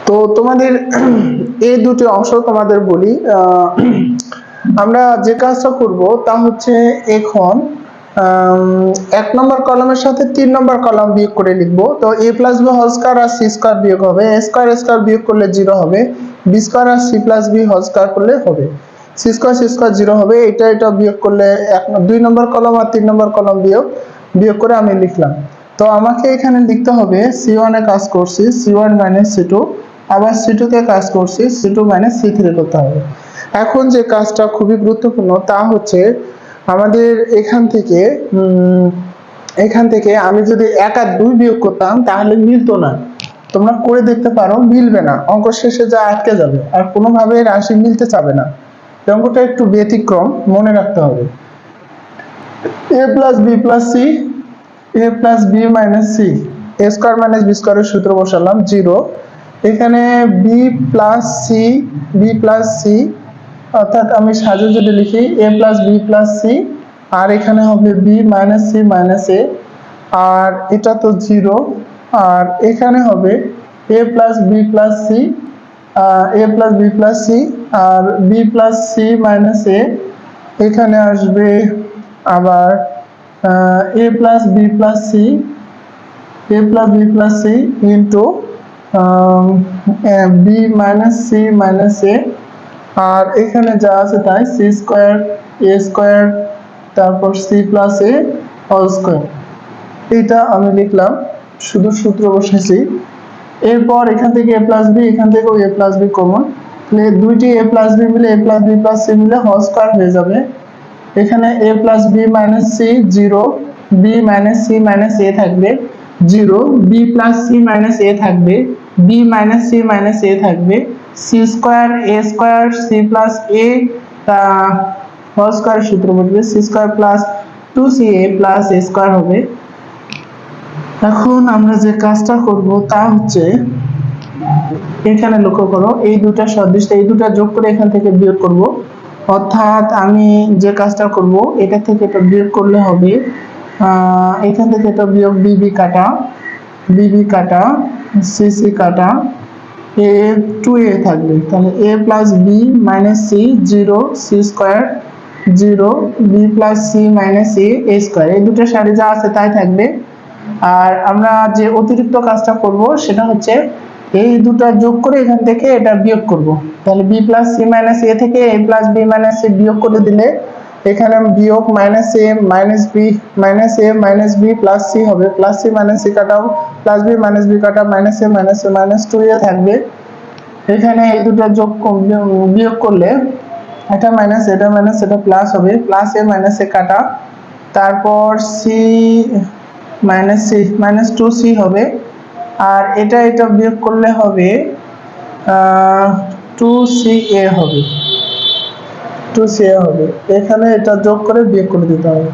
তো তোমাদের এই দুটি অংশ তোমাদের বলি। আমরা যে কাজটা করব তা হচ্ছে এখন এক নম্বর কলামের সাথে 3 নম্বর কলাম বিয়োগ করে লিখবো। তো a plus B whole square আর সি স্কয়ার বিয়োগ হবে, a স্কয়ার স্কয়ার বিয়োগ করলে 0 হবে, বি স্কয়ার আর C plus B whole square করলে হবে সি স্কয়ার 0 হবে। এটা বিয়োগ করলে 2 নম্বর কলাম আর 3 নম্বর কলাম বিয়োগ করে আমি লিখলাম। তো আমাকে এখানে লিখতে হবে c1 এ কাজ করছি c1 মাইনাস c2, আবার c2 তে কাজ করছি c2 মাইনাস c3 করতে হবে। এখন যে কাজটা খুবই গুরুত্বপূর্ণ তা হচ্ছে আমাদের এখান থেকে আমি যদি 1 আর 2 বিয়োগ করতাম তাহলে মিলতো না। তোমরা করে দেখতে পারো, মিলবে না, অঙ্ক শেষে যা আটকে যাবে আর কোনোভাবে রাশি মিলতে চাবে না। অঙ্কটা একটু ব্যতিক্রম, মনে রাখতে হবে। a plus B plus C, a plus B minus C, a square minus B স্কয়ারের সূত্র বসালাম 0। এখানে বি প্লাস সি অর্থাৎ আমি সাজে যদি লিখি a plus B plus C, আর এখানে হবে B minus C minus A, আর এটা তো 0, আর এখানে হবে a plus B plus C, a plus B plus C আর B plus C minus A. এখানে আসবে আবার a plus B plus C, a plus B plus C into B minus C minus A, আর এখানে যা আছে তাই C square A square তারপর C plus A whole square. এটা আমি লিখলাম, শুধু সূত্র বসাইছি। এরপর এখান থেকে a প্লাস বি, এখান থেকেও a প্লাস বি কমন, তাহলে দুইটি a প্লাস বি মিলে a plus B plus C মিলে হোল স্কয়ার হয়ে যাবে। এখানে a plus B minus C 0, B minus C minus A থাকবে 0, B plus C minus A থাকবে, B minus C minus A থাকবে, C square A square C plus A whole square সূত্র বলবে C square plus 2ca plus A square হবে। এখন আমরা যে কাজটা করব তা হচ্ছে এখানে লক্ষ্য করো, এই দুটা সদৃশ, এই দুটা যোগ করে এখান থেকে বিয়োগ করব। অর্থাৎ আমি যে কাজটা করব এটা থেকে এটা বিয়োগ করলে হবে এখান থেকে এটা বিয়োগ বিবি কাটা সিসি কাটা এ 2a থাকবে, তাহলে a plus B minus C 0 c square 0 B plus C minus a square, এই দুটো সারি যা আছে তাই থাকবে। আর আমরা যে অতিরিক্ত কাজটা করব সেটা হচ্ছে এই দুটো যোগ করে এখান থেকে এটা বিয়োগ করব। তাহলে b plus C minus a থেকে a plus B minus c বিয়োগ করে দিলে এখানে বিয়োগ minus a minus b plus c হবে, প্লাস সি মাইনাস সি কাটাও প্লাস বি মাইনাস বি কাটা মাইনাস এ মাইনাস 2a থাকবে। এখানে এই দুটো যোগ বিয়োগ করলে এটা মাইনাস এটা প্লাস হবে, প্লাস এ মাইনাস এ কাটা, তারপর সি মাইনাস 2c হবে, আর এটা বিয়োগ করলে হবে 2ca হবে, এখানে এটা যোগ করে বিয়োগ করে দিতে হবে।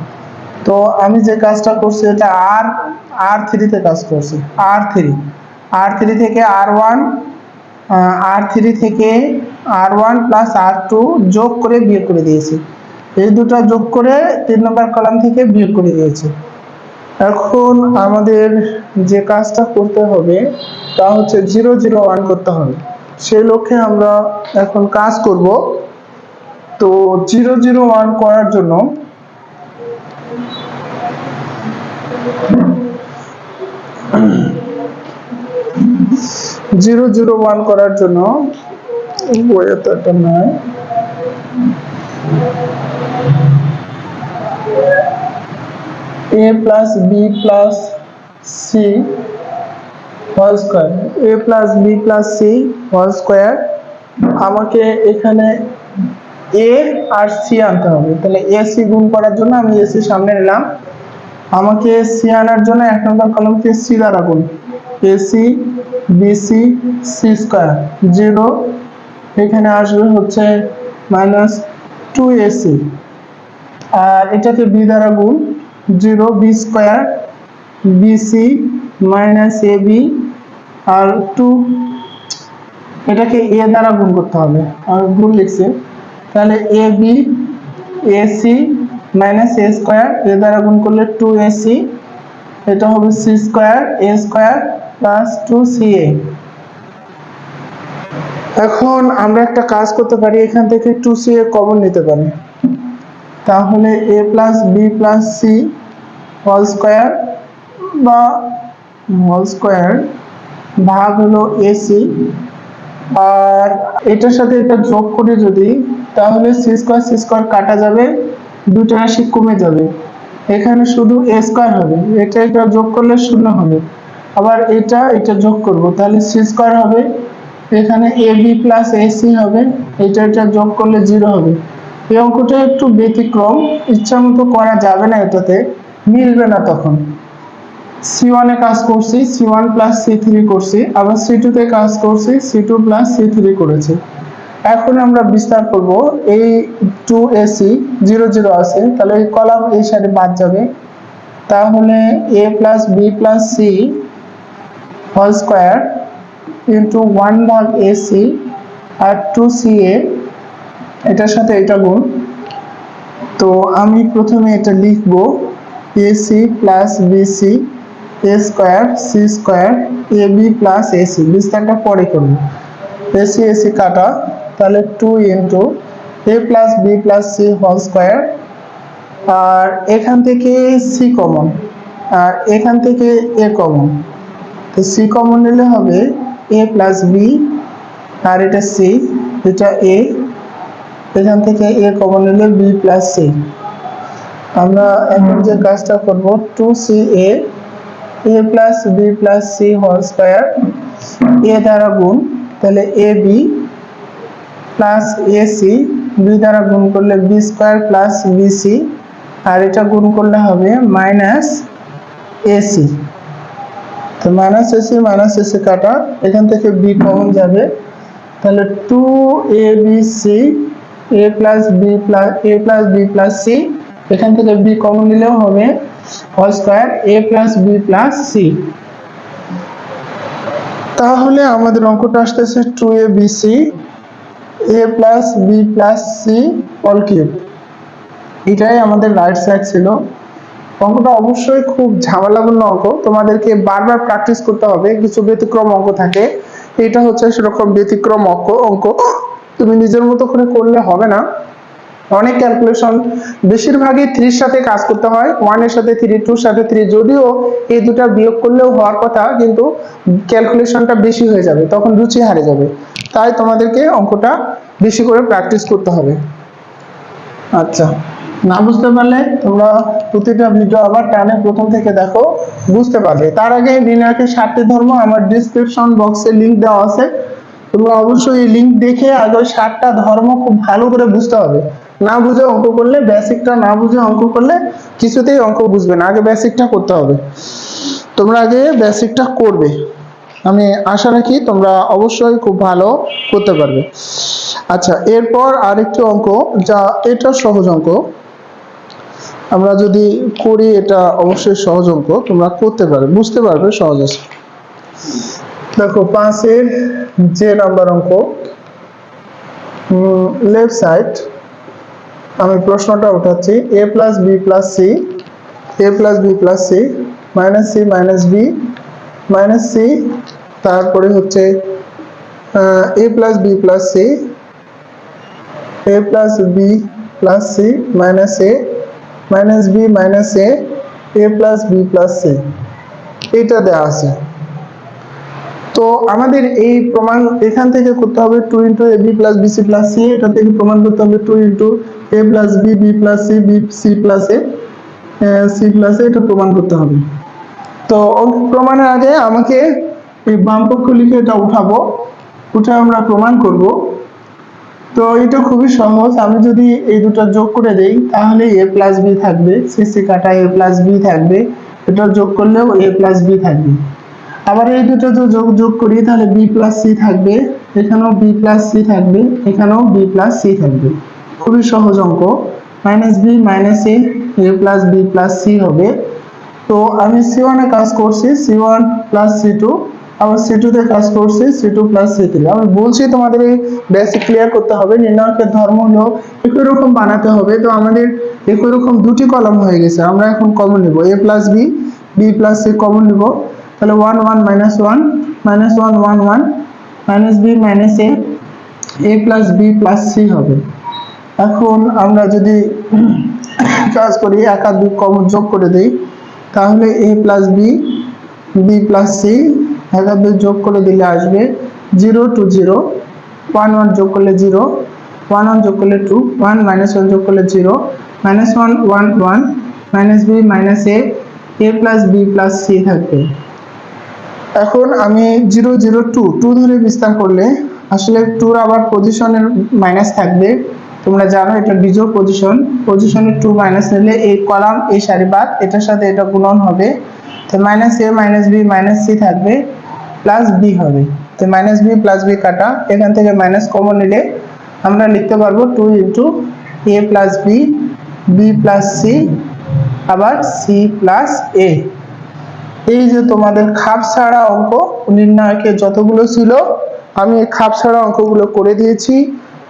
তো আমি যে কাজটা করছি এটা r3 তে কাজ করছি, r3 থেকে r1 প্লাস r2 যোগ করে বিয়োগ করে দিয়েছি, এই দুটো যোগ করে 3 নম্বর কলাম থেকে বিয়োগ করে দিয়েছি। এখন আমাদের যে কাজটা করতে হবে তা হচ্ছে 0 0 1 করতে হবে, সেই লক্ষ্যে আমরা এখন কাজ করব। তো 0 0 1 করার জন্য এটা নয়, a plus B plus C whole square, a plus B plus C whole square. আমাকে এখানে a আর সি আনতে হবে, তাহলে a c গুণ করার জন্য আমি a c সামনে নিলাম। আমাকে c আনার জন্য এক নম্বর কলামকে c দ্বারা গুণ, ac bc c স্কয়ার 0, এখানে আসবে হচ্ছে মাইনাস 2ac, আর এটাকে b দ্বারা গুণ 0 b square bc minus ab আর 2, এটাকে a দ্বারা গুণ করতে হবে, আর গুণ লিখছি, তাহলে ab ac minus a square, a দ্বারা গুণ করলে 2ac, এটা হবে c square a square plus 2ca। এখন আমরা একটা কাজ করতে পারি, এখান থেকে 2c এ কমন নিতে পারি। তাহলে a plus B plus C whole square বা হোল স্কোয়ার ভাগ হলো এসি, আর এটার সাথে এটা যোগ করে যদি, তাহলে সি স্কোয়ার কাটা যাবে, দুটো রাশি কমে যাবে, এখানে শুধু এ স্কোয়ার হবে, এটা এটা যোগ করলে শূন্য হবে। আবার এটা এটা যোগ করব, তাহলে সি স্কোয়ার হবে, এখানে এ বি প্লাস এসি হবে, এটা এটা যোগ করলে 0 হবে। এই অঙ্কটা একটু ব্যতিক্রম, ইচ্ছা মতো করা যাবে না, এটাতে মিলবে না। তখন C1 এ কাজ করছি, C1 প্লাস C3 করছি, আবার C2 তে কাজ করছি, C2 প্লাস C3 করেছি। এখন আমরা বিস্তার করব, এই 2AC 0 0 আছে, তাহলে এই কলাম এই সাইডে বাদ যাবে। তাহলে a plus B plus C whole square into 1 ভাগ AC আর 2CA, এটার সাথে এটা গুণ। তো আমি প্রথমে এটা লিখব, AC plus BC a square C square A B plus AC, বিস্তারটা পরে করব। এসি এসি কাটা, তাহলে 2 into A plus B plus C whole square, আর এখান থেকে সি কমন, আর এখান থেকে এ কমন, তো সি কমন নিলে হবে এ প্লাস বি, আর এটা সি, এটা এ, এখান থেকে এ কমন নিলে বি প্লাস সি। আমরা এখন যে কাজটা করব, 2CA a plus B plus C whole square A দ্বারা গুণ, তাহলে A B plus AC, B দ্বারা গুণ করলে বি স্কোয়ার প্লাস বিসি, আর এটা গুণ করলে হবে মাইনাস এসি। তো মাইনাস এসি কাটা, এখান থেকে বি কমন যাবে, তাহলে 2ABC a plus B plus C, এখান থেকে বি কমন নিলেও হবে whole square a plus B plus c. তাহলে আমাদের অঙ্কটা আসতেছে 2ABC a plus B plus c all cube. এটাই আমাদের রাইট সাইড ছিল। অঙ্কটা অবশ্যই খুব ঝামেলাপূর্ণ অঙ্ক, তোমাদেরকে বারবার প্র্যাকটিস করতে হবে। কিছু ব্যতিক্রম অঙ্ক থাকে, এটা হচ্ছে সেরকম ব্যতিক্রম অঙ্ক, তুমি নিজের মতো করে করলে হবে না। অনেক ক্যালকুলেশন, বেশিরভাগই 3 সাথে কাজ করতে হয়, 1 এর সাথে 3, 2 এর সাথে 3, যদিও এই দুটা বিয়োগ করলেও হওয়ার কথা, কিন্তু ক্যালকুলেশনটা বেশি হয়ে যাবে, তখন রুচি হারিয়ে যাবে। তাই তোমাদেরকে অঙ্কটা বেশি করে প্র্যাকটিস করতে হবে। আচ্ছা, না বুঝতে পারলে তোমরা প্রতিটা ভিডিও আবার টানে প্রথম থেকে দেখো, বুঝতে পারবে। তার আগে নির্ণায়কের 7টি ধর্ম আমার ডেসক্রিপশন বক্সে লিংক দেওয়া আছে, তোমরা অবশ্যই এই লিংক দেখে আগে 7টা ধর্ম খুব ভালো করে বুঝতে হবে। না বুঝে অঙ্ক করলে, বেসিকটা না বুঝে অঙ্ক করলে কিছুতেই অঙ্ক বুঝবে না, আগে বেসিকটা করতে হবে। তোমরা আগে বেসিকটা করবে, আমি আশা রাখি তোমরা অবশ্যই খুব ভালো করতে পারবে। আচ্ছা, এরপর আরেকটি অঙ্ক, যা এটা সহজ অঙ্ক, আমরা যদি করি, এটা অবশ্যই সহজ অঙ্ক, তোমরা করতে পারবে, বুঝতে পারবে, সহজ আছে। দেখো 5 এর যে নাম্বার অঙ্ক, লেফট সাইড আমি প্রশ্নটা উঠাচ্ছি, a plus B plus C minus C minus b minus c, তারপরে হচ্ছে a plus B plus C minus a minus b minus a plus B plus C, এটা দেওয়া আছে। তো আমাদের এই প্রমাণ এখান থেকে করতে হবে, 2 into A B plus B C plus C, এটা থেকে প্রমাণ করতে হবে 2 into A plus B plus C C plus A, এটা প্রমাণ করতে হবে। তো প্রমাণের আগে আমাকে এই বাম পক্ষ লিখে এটা উঠাবো, উঠে আমরা প্রমাণ করব। তো এটা খুবই সহজ, আমি যদি এই দুটো যোগ করে দেই, তাহলে a প্লাস বি থাকবে, সি কাটা a প্লাস বি থাকবে, এটা যোগ করলেও a প্লাস বি থাকবে। আবার এই দুটো যোগ করি, তাহলে বি প্লাস সি থাকবে, এখানেও বি প্লাস সি থাকবে, এখানেও বি প্লাস সি থাকবে। খুবই সহজ অঙ্ক, minus b minus a plus B plus c হবে। তো আমি C1 এ কাজ করছি, C1 প্লাস C2, আবার C2 তে কাজ করছি, C2 প্লাস C3। আমি বলছি তোমাদের এই বেসিক ক্লিয়ার করতে হবে। নির্ণায়কের ধর্ম হলো একই রকম বানাতে হবে। তো আমাদের একই রকম দুটি কলাম হয়ে গেছে, আমরা এখন কমন নেব, a plus B plus c common নেব, তাহলে 1 1 minus 1 minus 1 1 1 minus b minus a a plus B plus c হবে। এখন আমরা যদি কাজ করি, এক আর দুই কমন যোগ করে দিই, তাহলে a plus B, B plus c, এক আর দুই যোগ করে দিলে আসবে 0 2 0, 1 1 যোগ করলে 0, 1 1 যোগ করলে 2, 1 মাইনাস 1 যোগ করলে 0, minus 1 1 1, minus b minus a plus B plus C থাকবে। এখন আমি 0 0 2 2 ধরে বিস্তার করলে আসলে 2 আবার পজিশনের মাইনাস থাকবে, তোমরা জানো এটা বিজোড় পজিশন, পজিশনের 2 মাইনাস নিলে এই কলাম এই সারি বাদ, এটার সাথে এটা গুণন হবে, তো minus a minus b minus C থাকবে, প্লাস বি হবে। তো মাইনাস বি প্লাস বি কাটা, এখান থেকে মাইনাস কমন নিলে আমরা লিখতে পারবো 2 into A plus B, B plus C, আবার সি প্লাস এ। এই যে তোমাদের খাপ ছাড়া অঙ্ক নির্ণায়কে যতগুলো ছিল আমি এই খাপ ছাড়া অঙ্কগুলো করে দিয়েছি,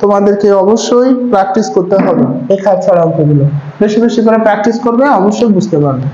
তোমাদেরকে অবশ্যই প্র্যাকটিস করতে হবে। এই খাপ ছাড়া অঙ্কগুলো বেশি বেশি করে প্র্যাকটিস করবে, অবশ্যই বুঝতে পারবে।